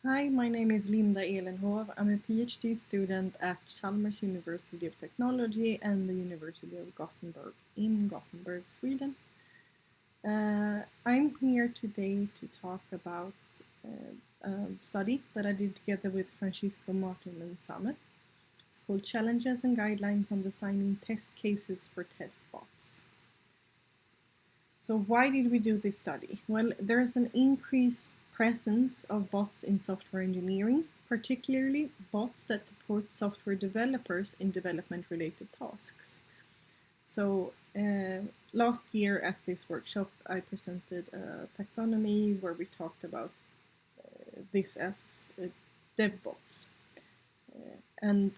Hi, my name is Linda Erlenhov. I'm a PhD student at Chalmers University of Technology and the University of Gothenburg in Gothenburg, Sweden. I'm here today to talk about a study that I did together with Francisco Martin and Samet. It's called Challenges and Guidelines on Designing Test Cases for Test Bots. So why did we do this study? Well, there's an increased presence of bots in software engineering, particularly bots that support software developers in development-related tasks. So last year at this workshop, I presented a taxonomy where we talked about this as DEVBOTs. And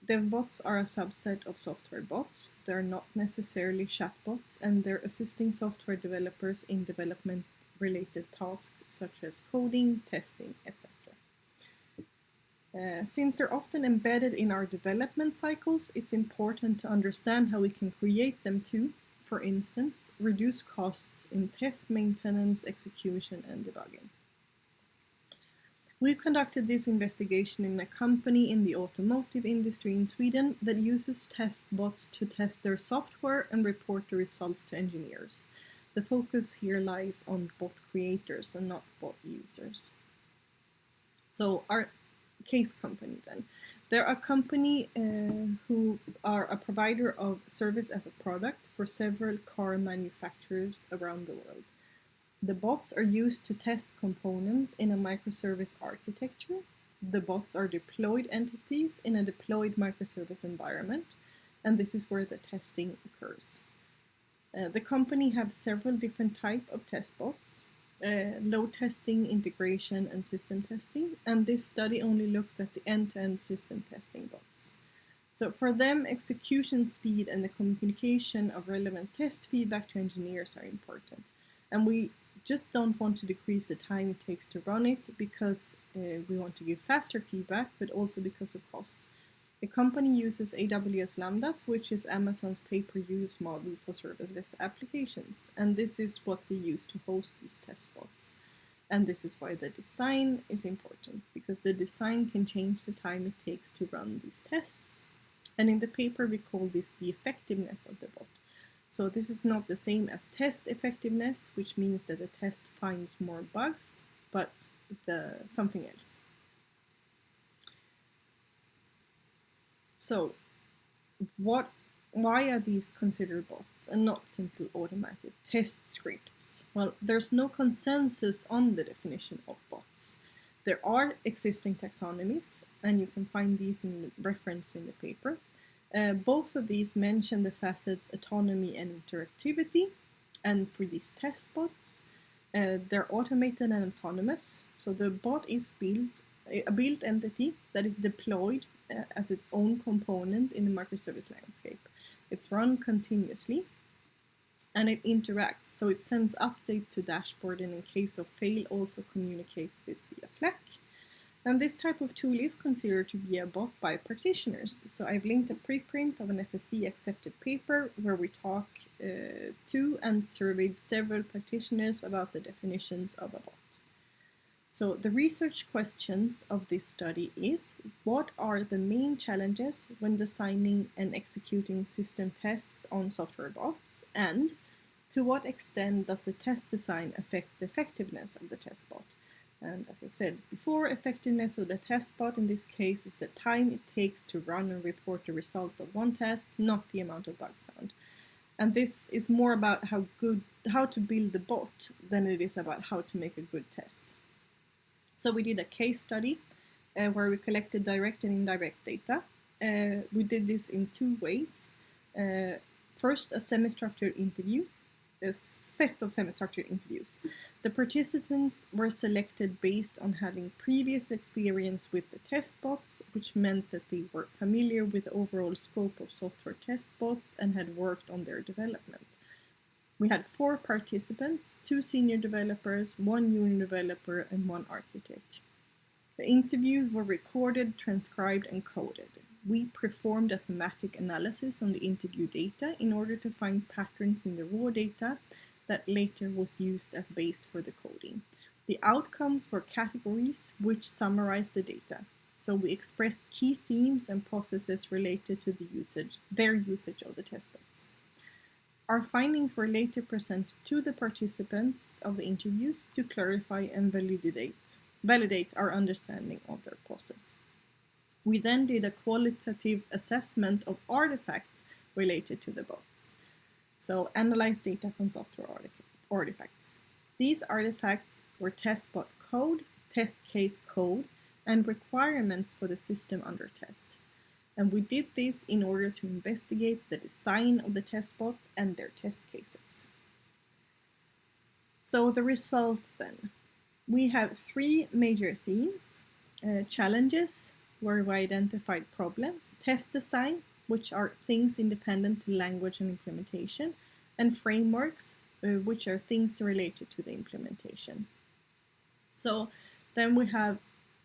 DevBots are a subset of software bots. They're not necessarily chatbots, and they're assisting software developers in development-related tasks such as coding, testing, etc. Since they're often embedded in our development cycles, it's important to understand how we can create them to, for instance, reduce costs in test maintenance, execution, and debugging. We've conducted this investigation in a company in the automotive industry in Sweden that uses test bots to test their software and report the results to engineers. The focus here lies on bot creators and not bot users. So our case company then. They're a company who are a provider of service as a product for several car manufacturers around the world. The bots are used to test components in a microservice architecture. The bots are deployed entities in a deployed microservice environment, and this is where the testing occurs. The company has several different types of test bots, load testing, integration, and system testing, and this study only looks at the end-to-end system testing bots. So for them, execution speed and the communication of relevant test feedback to engineers are important. And we just don't want to decrease the time it takes to run it because we want to give faster feedback, but also because of cost. The company uses AWS Lambdas, which is Amazon's pay-per-use model for serverless applications, and this is what they use to host these test bots. And this is why the design is important, because the design can change the time it takes to run these tests. And in the paper, we call this the effectiveness of the bot. So this is not the same as test effectiveness, which means that the test finds more bugs, but something else. So why are these considered bots and not simply automated test scripts? Well, there's no consensus on the definition of bots. There are existing taxonomies, and you can find these in reference in the paper. Both of these mention the facets autonomy and interactivity, and for these test bots, they're automated and autonomous. So the bot is a built entity that is deployed as its own component in the microservice landscape. It's run continuously, and it interacts, so it sends update to dashboard, and in case of fail also communicates this via Slack. And this type of tool is considered to be a bot by practitioners. So I've linked a preprint of an FSC accepted paper where we talk to and surveyed several practitioners about the definitions of a bot. So the research questions of this study is, what are the main challenges when designing and executing system tests on software bots? And to what extent does the test design affect the effectiveness of the test bot? And as I said before, effectiveness of the test bot in this case is the time it takes to run and report the result of one test, not the amount of bugs found. And this is more about how to build the bot than it is about how to make a good test. So we did a case study where we collected direct and indirect data. We did this in two ways. First, a semi-structured interview. A set of semi-structured interviews. The participants were selected based on having previous experience with the test bots, which meant that they were familiar with the overall scope of software test bots and had worked on their development. We had 4 participants, 2 senior developers, 1 junior developer, and 1 architect. The interviews were recorded, transcribed, and coded. We performed a thematic analysis on the interview data in order to find patterns in the raw data that later was used as base for the coding. The outcomes were categories which summarize the data. So we expressed key themes and processes related to their usage of the testbots. Our findings were later presented to the participants of the interviews to clarify and validate our understanding of their process. We then did a qualitative assessment of artifacts related to the bots. So analyze data from software artifacts. These artifacts were testbot code, test case code, and requirements for the system under test. And we did this in order to investigate the design of the testbot and their test cases. So the result then. We have three major themes: challenges, where we identified problems; test design, which are things independent to language and implementation; and frameworks, which are things related to the implementation. So then we have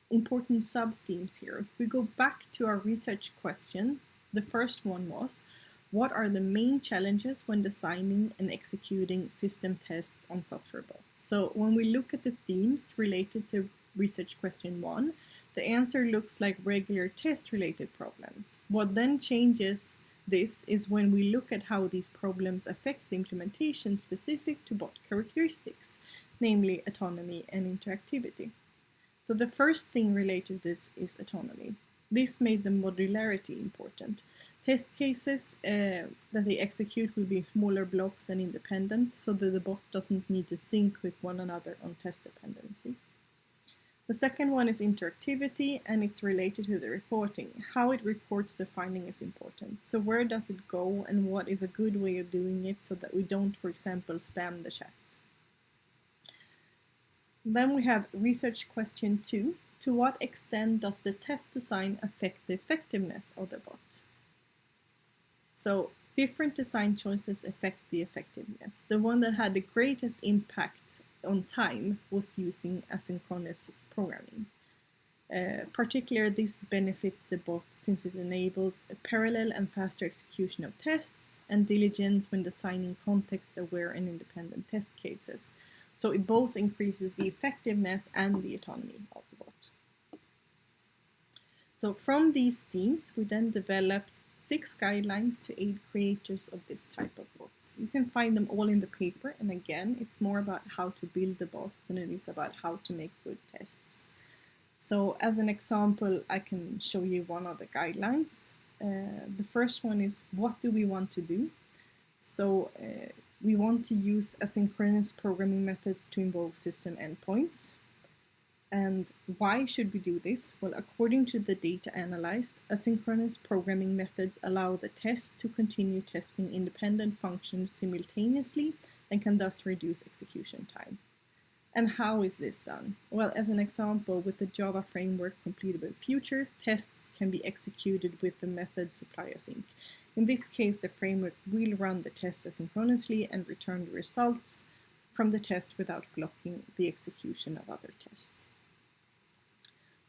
important sub-themes here. If we go back to our research question, the first one was, what are the main challenges when designing and executing system tests on software bots? So when we look at the themes related to research question 1, the answer looks like regular test-related problems. What then changes this is when we look at how these problems affect the implementation specific to bot characteristics, namely autonomy and interactivity. So the first thing related to this is autonomy. This made the modularity important. Test cases that they execute will be smaller blocks and independent, so that the bot doesn't need to sync with one another on test dependencies. The second one is interactivity, and it's related to the reporting. How it reports the finding is important. So where does it go, and what is a good way of doing it so that we don't, for example, spam the chat? Then we have research question 2. To what extent does the test design affect the effectiveness of the bot? So different design choices affect the effectiveness. The one that had the greatest impact on time was using asynchronous programming. Particularly, this benefits the bot since it enables a parallel and faster execution of tests and diligence when designing context-aware and independent test cases. So it both increases the effectiveness and the autonomy of the bot. So from these themes, we then developed 6 guidelines to aid creators of this type of bots. You can find them all in the paper, and again, it's more about how to build the bot than it is about how to make good tests. So as an example, I can show you one of the guidelines. The first one is, what do we want to do? So we want to use asynchronous programming methods to invoke system endpoints. And why should we do this? Well, according to the data analyzed, asynchronous programming methods allow the test to continue testing independent functions simultaneously and can thus reduce execution time. And how is this done? Well, as an example, with the Java framework Completable Future, tests can be executed with the method supply_async. In this case, the framework will run the test asynchronously and return the results from the test without blocking the execution of other tests.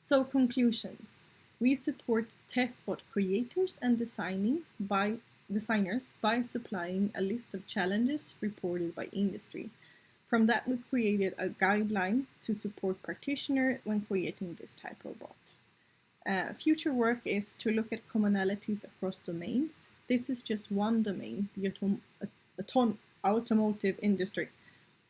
So conclusions. We support testbot creators and designers by supplying a list of challenges reported by industry. From that, we created a guideline to support practitioners when creating this type of bot. Future work is to look at commonalities across domains. This is just one domain, the automotive industry.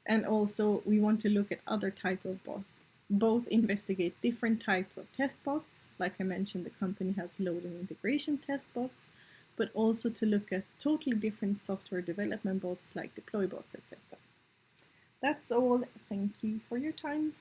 And also, we want to look at other types of bots. Both investigate different types of test bots, like I mentioned, the company has load and integration test bots, but also to look at totally different software development bots like deploy bots, etc. That's all. Thank you for your time.